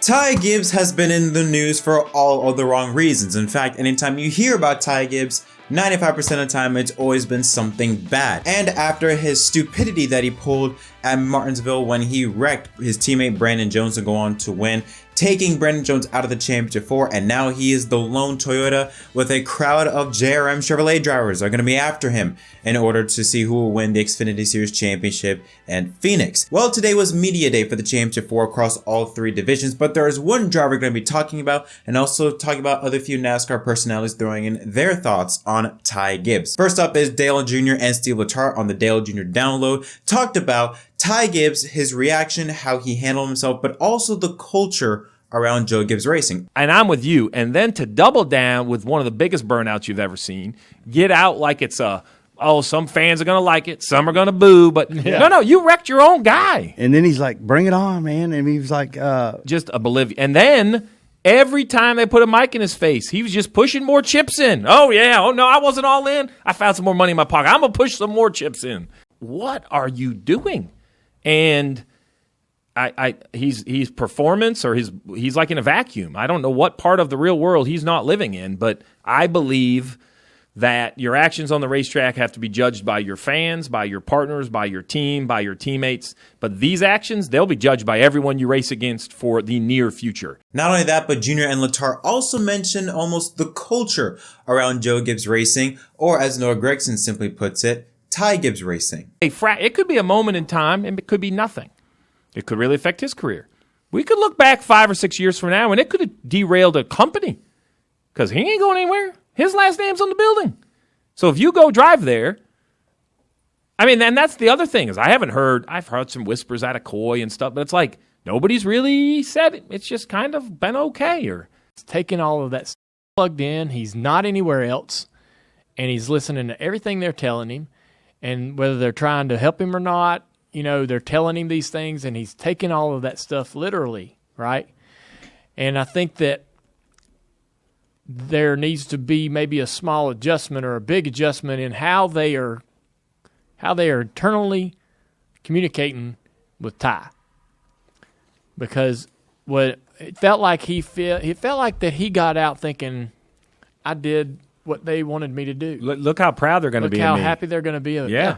Ty Gibbs has been in the news for all of the wrong reasons. In fact, anytime you hear about Ty Gibbs, 95% of the time it's always been something bad. And after his stupidity that he pulled at Martinsville when he wrecked his teammate Brandon Jones to go on to win, taking Brandon Jones out of the championship 4, and now he is the lone Toyota with a crowd of JRM Chevrolet drivers are going to be after him in order to see who will win the Xfinity Series Championship and Phoenix. Well, today was media day for the Championship 4 across all 3 divisions, but there is one driver we're going to be talking about and also talking about other few NASCAR personalities throwing in their thoughts on Ty Gibbs. First up is Dale Jr. and Steve Letarte on the Dale Jr. download talked about Ty Gibbs, his reaction, how he handled himself, but also the culture around Joe Gibbs Racing. And I'm with you. And then to double down with one of the biggest burnouts you've ever seen, get out like it's some fans are going to like it, some are going to boo, but no, you wrecked your own guy. And then he's like, bring it on, man. And he was like, just a Bolivian. And then every time they put a mic in his face, he was just pushing more chips in. Oh, yeah. Oh, no, I wasn't all in. I found some more money in my pocket. I'm going to push some more chips in. What are you doing? And he's performance, or he's like in a vacuum. I don't know what part of the real world he's not living in, but I believe that your actions on the racetrack have to be judged by your fans, by your partners, by your team, by your teammates. But these actions, they'll be judged by everyone you race against for the near future. Not only that, but Junior and Letarte also mentioned almost the culture around Joe Gibbs Racing, or as Noah Gragson simply puts it, Ty Gibbs Racing. It could be a moment in time, and it could be nothing. It could really affect his career. We could look back 5 or 6 years from now, and it could have derailed a company because he ain't going anywhere. His last name's on the building. So if you go drive there, I mean, and that's the other thing is I've heard some whispers out of Coy and stuff, but it's like nobody's really said it. It's just kind of been okay. Or it's taking all of that stuff plugged in. He's not anywhere else, and he's listening to everything they're telling him. And whether they're trying to help him or not, they're telling him these things, and he's taking all of that stuff literally, right? And I think that there needs to be maybe a small adjustment or a big adjustment in how they are internally communicating with Ty, because it felt like that he got out thinking, I did what they wanted me to do. Look how proud they're going to be. Look how happy they're going to be. Yeah.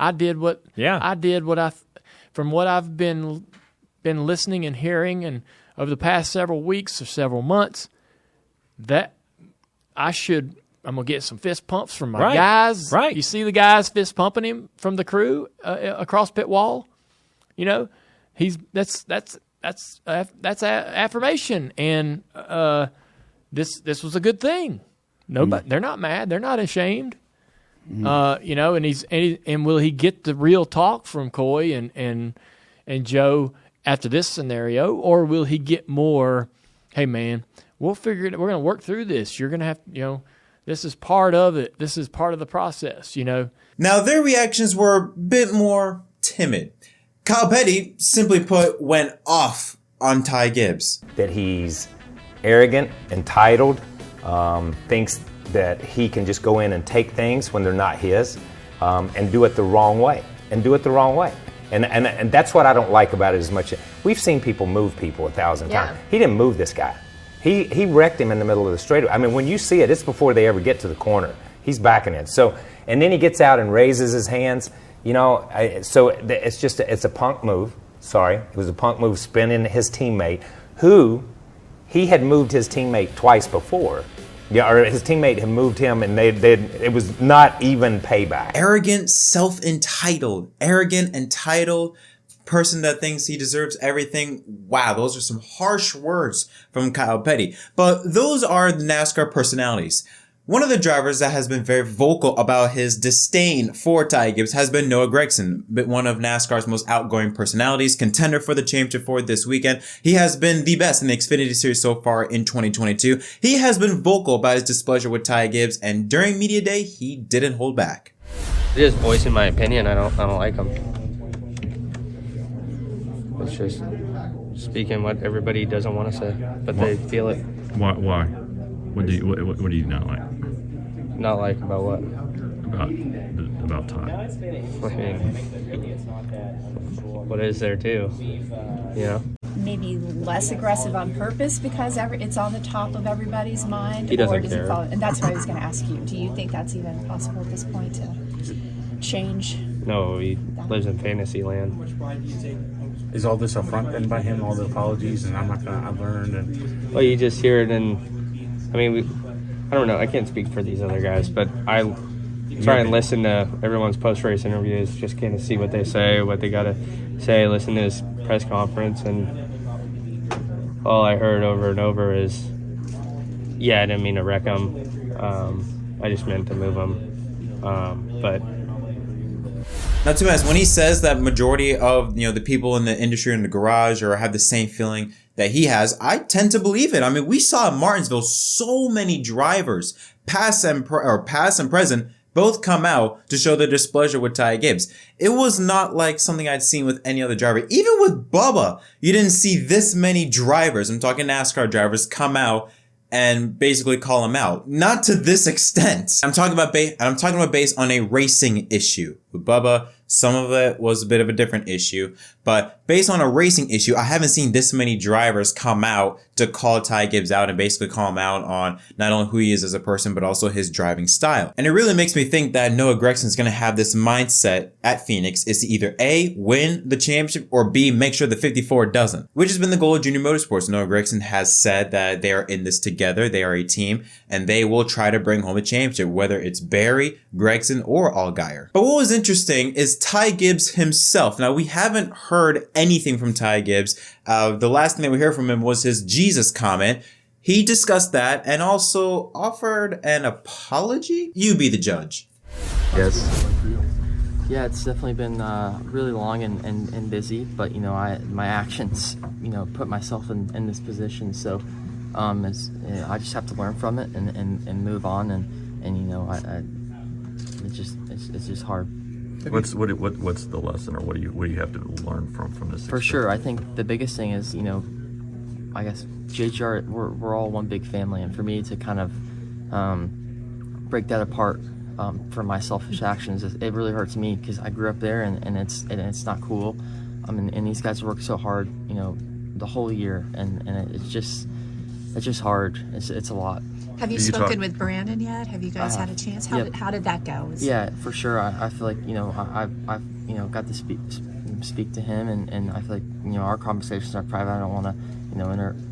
I did what from what I've been listening and hearing, and over the past several weeks or several months, that I'm gonna get some fist pumps from my guys. Right. You see the guys fist pumping him from the crew across pit wall. That's affirmation, and this was a good thing. Nobody, they're not mad. They're not ashamed. And will he get the real talk from Coy and Joe after this scenario, or will he get more? Hey man, we'll figure it. We're going to work through this. You're going to have, this is part of it. This is part of the process. Now their reactions were a bit more timid. Kyle Petty, simply put, went off on Ty Gibbs. That he's arrogant, entitled, thinks that he can just go in and take things when they're not his, and do it the wrong way. And that's what I don't like about it as much. We've seen people move people 1,000 times. He didn't move this guy. He wrecked him in the middle of the straightaway. I mean, when you see it, it's before they ever get to the corner. He's backing it. So, and then he gets out and raises his hands. It's a punk move. Sorry, it was a punk move, spinning his teammate, who he had moved his teammate twice before. Yeah, or his teammate had moved him, and it was not even payback. Arrogant, entitled person that thinks he deserves everything. Wow, those are some harsh words from Kyle Petty. But those are the NASCAR personalities. One of the drivers that has been very vocal about his disdain for Ty Gibbs has been Noah Gragson, one of NASCAR's most outgoing personalities, contender for the championship for this weekend. He has been the best in the Xfinity Series so far in 2022. He has been vocal about his displeasure with Ty Gibbs, and during media day, he didn't hold back. Just voicing my opinion. I don't like him. It's just speaking what everybody doesn't want to say, but they feel it. Why? What do you not like? Not like about what? About Ty. I mean, what is there too? maybe less aggressive on purpose because it's on the top of everybody's mind? He doesn't or does care. He follow? And that's what I was going to ask you. Do you think that's even possible at this point to change? No, he lives in fantasy land. Is all this a front then by him, all the apologies, and I've learned, and Well, you just hear it, and I mean, I don't know. I can't speak for these other guys, but I try and listen to everyone's post-race interviews, just kind of see what they say, what they got to say, listen to his press conference, and all I heard over and over is, yeah, I didn't mean to wreck him. I just meant to move him. But Now, to be honest, when he says that majority of the people in the industry in the garage or have the same feeling that he has, I tend to believe it. I mean, we saw in Martinsville so many drivers, past and present, both come out to show their displeasure with Ty Gibbs. It was not like something I'd seen with any other driver. Even with Bubba, you didn't see this many drivers, I'm talking NASCAR drivers, come out and basically call him out. Not to this extent. I'm talking about based on a racing issue. With Bubba, some of it was a bit of a different issue, but based on a racing issue, I haven't seen this many drivers come out to call Ty Gibbs out and basically call him out on not only who he is as a person, but also his driving style. And it really makes me think that Noah Gragson is going to have this mindset at Phoenix is to either A, win the championship, or B, make sure the 54 doesn't, which has been the goal of Junior Motorsports. Noah Gragson has said that they are in this together, they are a team, and they will try to bring home a championship, whether it's Barry, Gragson, or Allgaier. But what was interesting is Ty Gibbs himself. Now, we haven't heard anything from Ty Gibbs. The last thing that we heard from him was his Jesus comment. He discussed that and also offered an apology. You be the judge. Yes. Yeah, it's definitely been really long and busy, but my actions, put myself in this position. So, I just have to learn from it and move on, it's just hard. What's the lesson, or what do you have to learn from this? For sure, I think the biggest thing is I guess JGR, we're all one big family, and for me to kind of break that apart for my selfish actions, it really hurts me because I grew up there, and it's not cool. And these guys work so hard, the whole year, and it's just hard. It's a lot. Have you spoken with Brandon yet? Have you guys had a chance? How did that go? Yeah, for sure. I feel like I've got to speak to him, and I feel like our conversations are private. I don't want to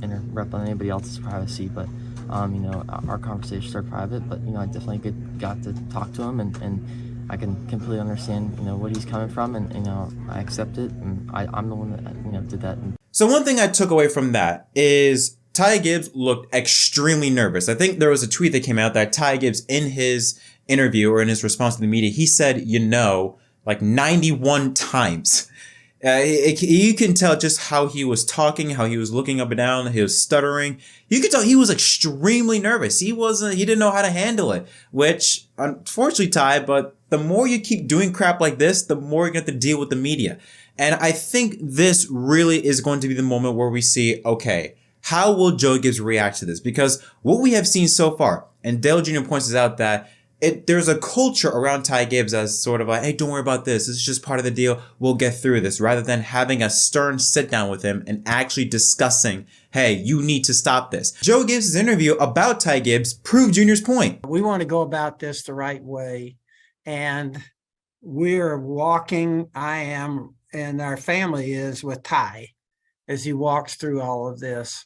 interrupt on anybody else's privacy, but our conversations are private. But I definitely got to talk to him, and I can completely understand what he's coming from, and I accept it, and I'm the one that did that. So one thing I took away from that is Ty Gibbs looked extremely nervous. I think there was a tweet that came out that Ty Gibbs, in his interview or in his response to the media, he said, like 91 times. You can tell just how he was talking, how he was looking up and down, he was stuttering. You could tell he was extremely nervous. He didn't know how to handle it, which unfortunately, Ty, but the more you keep doing crap like this, the more you're going to have to deal with the media. And I think this really is going to be the moment where we see, okay, how will Joe Gibbs react to this? Because what we have seen so far, and Dale Jr. points out that there's a culture around Ty Gibbs as sort of like, hey, don't worry about this. This is just part of the deal. We'll get through this, rather than having a stern sit down with him and actually discussing, hey, you need to stop this. Joe Gibbs' interview about Ty Gibbs proved Junior's point. We want to go about this the right way, and we're walking, I am, and our family is with Ty as he walks through all of this.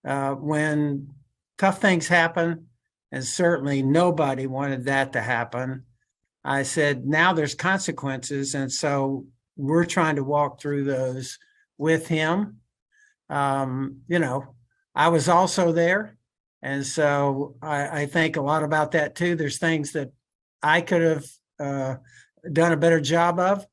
When tough things happen, and certainly nobody wanted that to happen, I said, now there's consequences. And so we're trying to walk through those with him. I was also there. And so I think a lot about that too. There's things that I could have done a better job of.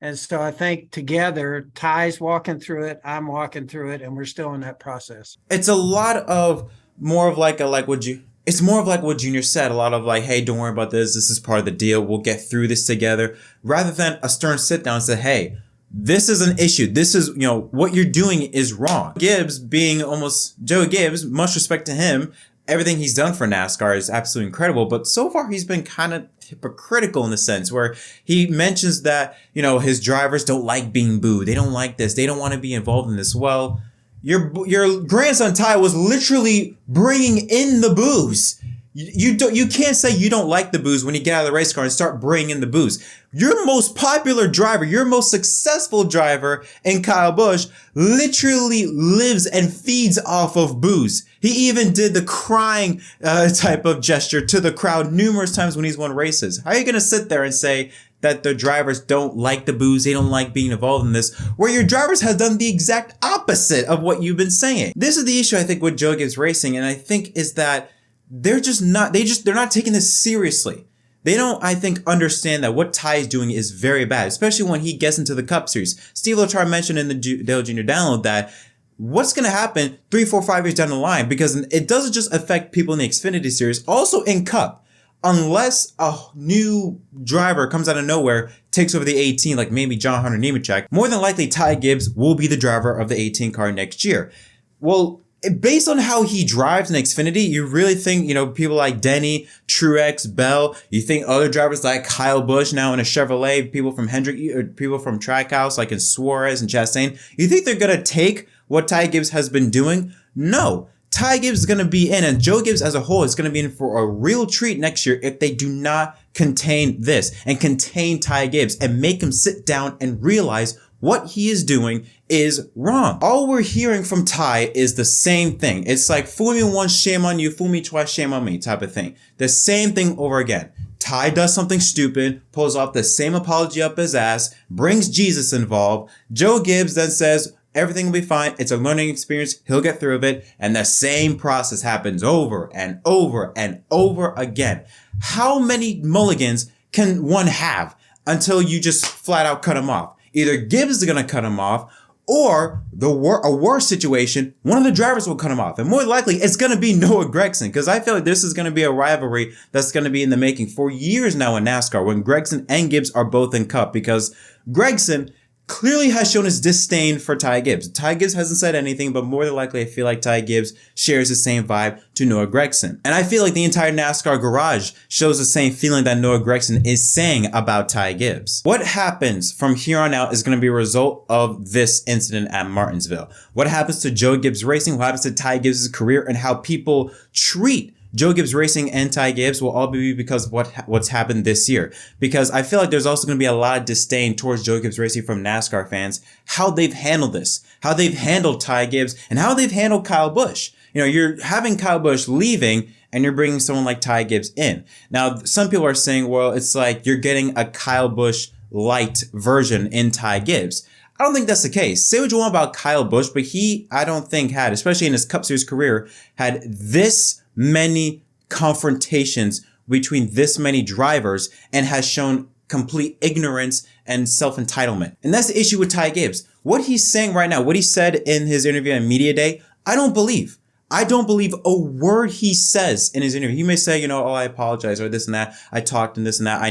And so I think together, Ty's walking through it, I'm walking through it, and we're still in that process. It's a lot of it's more of like what Junior said, a lot of like, hey, don't worry about this. This is part of the deal. We'll get through this together, rather than a stern sit down and say, hey, this is an issue. This is, what you're doing is wrong. Gibbs being almost Joe Gibbs, much respect to him. Everything he's done for NASCAR is absolutely incredible, but so far he's been kind of hypocritical in the sense where he mentions that, his drivers don't like being booed. They don't like this. They don't want to be involved in this. Well, Your grandson Ty was literally bringing in the booze. You can't say you don't like the booze when you get out of the race car and start bringing in the booze. Your most popular driver, your most successful driver in Kyle Busch literally lives and feeds off of booze. He even did the crying type of gesture to the crowd numerous times when he's won races. How are you going to sit there and say that the drivers don't like the booze, they don't like being involved in this, where your drivers have done the exact opposite of what you've been saying? This is the issue, I think, with Joe Gibbs Racing, and I think is that they're not taking this seriously. They don't, I think, understand that what Ty is doing is very bad, especially when he gets into the Cup Series. Steve Letarte mentioned in the Dale Jr. download that what's going to happen 3, 4, 5 years down the line, because it doesn't just affect people in the Xfinity Series, also in Cup. Unless a new driver comes out of nowhere, takes over the 18, like maybe John Hunter Nemechek, more than likely Ty Gibbs will be the driver of the 18 car next year. Well, based on how he drives in Xfinity, you really think, people like Denny, Truex, Bell, you think other drivers like Kyle Busch now in a Chevrolet, people from Hendrick, people from Trackhouse like in Suarez and Chastain, you think they're going to take what Ty Gibbs has been doing? No. Ty Gibbs is going to be in, and Joe Gibbs as a whole is going to be in for a real treat next year if they do not contain this and contain Ty Gibbs and make him sit down and realize what he is doing is wrong. All we're hearing from Ty is the same thing. It's like, fool me once, shame on you, fool me twice, shame on me type of thing. The same thing over again. Ty does something stupid, pulls off the same apology up his ass, brings Jesus involved. Joe Gibbs then says, everything will be fine. It's a learning experience. He'll get through it. And the same process happens over and over and over again. How many mulligans can one have until you just flat out cut him off? Either Gibbs is going to cut him off, or a worse situation, one of the drivers will cut him off. And more likely, it's going to be Noah Gragson, because I feel like this is going to be a rivalry that's going to be in the making for years now in NASCAR, when Gragson and Gibbs are both in Cup, because Gragson clearly has shown his disdain for Ty Gibbs. Ty Gibbs hasn't said anything, but more than likely, I feel like Ty Gibbs shares the same vibe to Noah Gragson. And I feel like the entire NASCAR garage shows the same feeling that Noah Gragson is saying about Ty Gibbs. What happens from here on out is going to be a result of this incident at Martinsville. What happens to Joe Gibbs Racing, what happens to Ty Gibbs' career, and how people treat Joe Gibbs Racing and Ty Gibbs will all be because of what's happened this year. Because I feel like there's also going to be a lot of disdain towards Joe Gibbs Racing from NASCAR fans, how they've handled this, how they've handled Ty Gibbs, and how they've handled Kyle Busch. You're having Kyle Busch leaving and you're bringing someone like Ty Gibbs in. Now, some people are saying, well, it's like you're getting a Kyle Busch light version in Ty Gibbs. I don't think that's the case. Say what you want about Kyle Busch, but I don't think had, especially in his Cup Series career, had this many confrontations between this many drivers and has shown complete ignorance and self-entitlement. And that's the issue with Ty Gibbs. What he's saying right now, what he said in his interview on Media Day, I don't believe. I don't believe a word he says in his interview. He may say, oh, I apologize, or this and that. I talked and this and that. I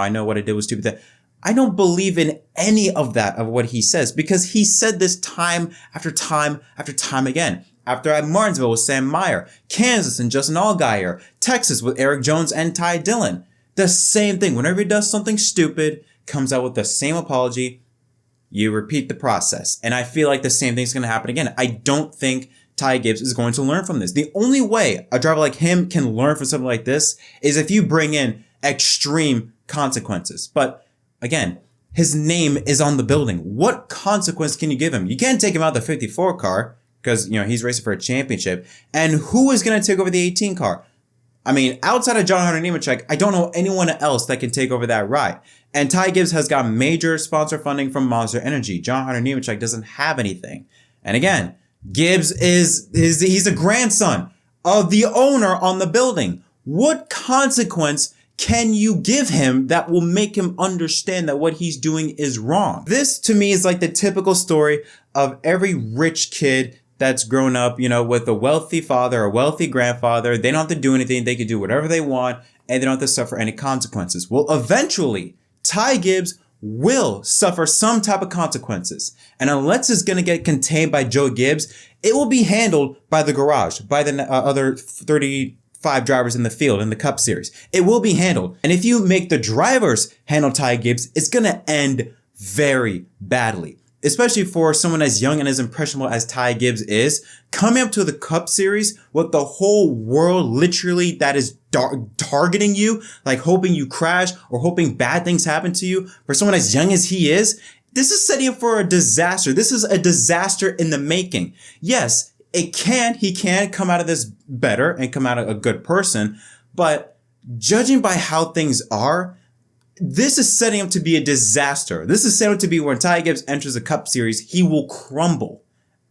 know what I did was stupid. I don't believe in any of that, of what he says, because he said this time after time after time again. After at Martinsville with Sam Meyer, Kansas and Justin Allgaier, Texas with Eric Jones and Ty Dillon. The same thing. Whenever he does something stupid, comes out with the same apology, you repeat the process. And I feel like the same thing's going to happen again. I don't think Ty Gibbs is going to learn from this. The only way a driver like him can learn from something like this is if you bring in extreme consequences. But again, his name is on the building. What consequence can you give him? You can't take him out the 54 car, because, he's racing for a championship. And who is going to take over the 18 car? I mean, outside of John Hunter Nemechek, I don't know anyone else that can take over that ride. And Ty Gibbs has got major sponsor funding from Monster Energy. John Hunter Nemechek doesn't have anything. And again, Gibbs he's a grandson of the owner on the building. What consequence can you give him that will make him understand that what he's doing is wrong? This, to me, is like the typical story of every rich kid that's grown up, with a wealthy father, a wealthy grandfather. They don't have to do anything. They can do whatever they want, and they don't have to suffer any consequences. Well, eventually, Ty Gibbs will suffer some type of consequences. And unless it's going to get contained by Joe Gibbs, it will be handled by the garage, by the other 35 drivers in the field in the Cup Series. It will be handled. And if you make the drivers handle Ty Gibbs, it's going to end very badly. especially for someone as young and as impressionable as Ty Gibbs is, coming up to the Cup Series with the whole world literally that is targeting you, like hoping you crash or hoping bad things happen to you. For someone as young as he is, this is setting up for a disaster. This is a disaster in the making. Yes, he can come out of this better and come out a good person, but judging by how things are, this is setting up to be a disaster. This is setting up to be when Ty Gibbs enters the Cup Series, he will crumble,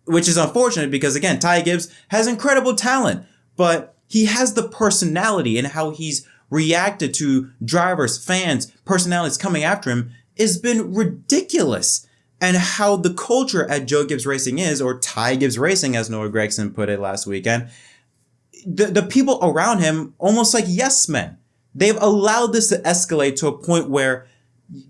which is unfortunate because, again, Ty Gibbs has incredible talent, but he has the personality, and how he's reacted to drivers, fans, personalities coming after him has been ridiculous. And how the culture at Joe Gibbs Racing is, or Ty Gibbs Racing, as Noah Gragson put it last weekend, the people around him almost like yes men. They've allowed this to escalate to a point where,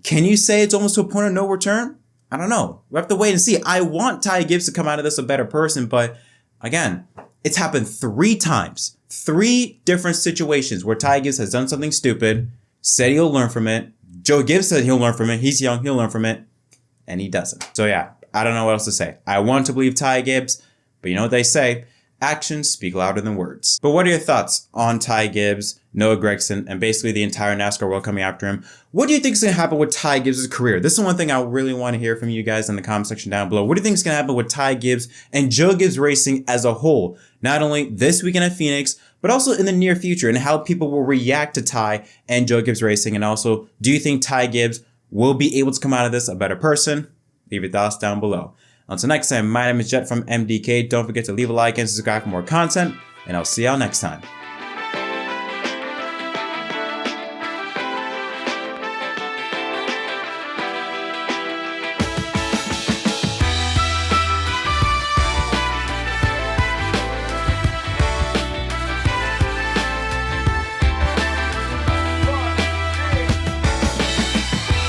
can you say it's almost to a point of no return? I don't know. We have to wait and see. I want Ty Gibbs to come out of this a better person, but again, it's happened 3 times. 3 different situations where Ty Gibbs has done something stupid, said he'll learn from it. Joe Gibbs said he'll learn from it. He's young, he'll learn from it. And he doesn't. So yeah, I don't know what else to say. I want to believe Ty Gibbs, but you know what they say? Actions speak louder than words. But what are your thoughts on Ty Gibbs, Noah Gragson, and basically the entire NASCAR world coming after him? What do you think is going to happen with Ty Gibbs' career? This is one thing I really want to hear from you guys in the comment section down below. What do you think is going to happen with Ty Gibbs and Joe Gibbs Racing as a whole? Not only this weekend at Phoenix, but also in the near future, and how people will react to Ty and Joe Gibbs Racing. And also, do you think Ty Gibbs will be able to come out of this a better person? Leave your thoughts down below. Until next time, my name is Jett from MDK. Don't forget to leave a like and subscribe for more content, and I'll see y'all next time.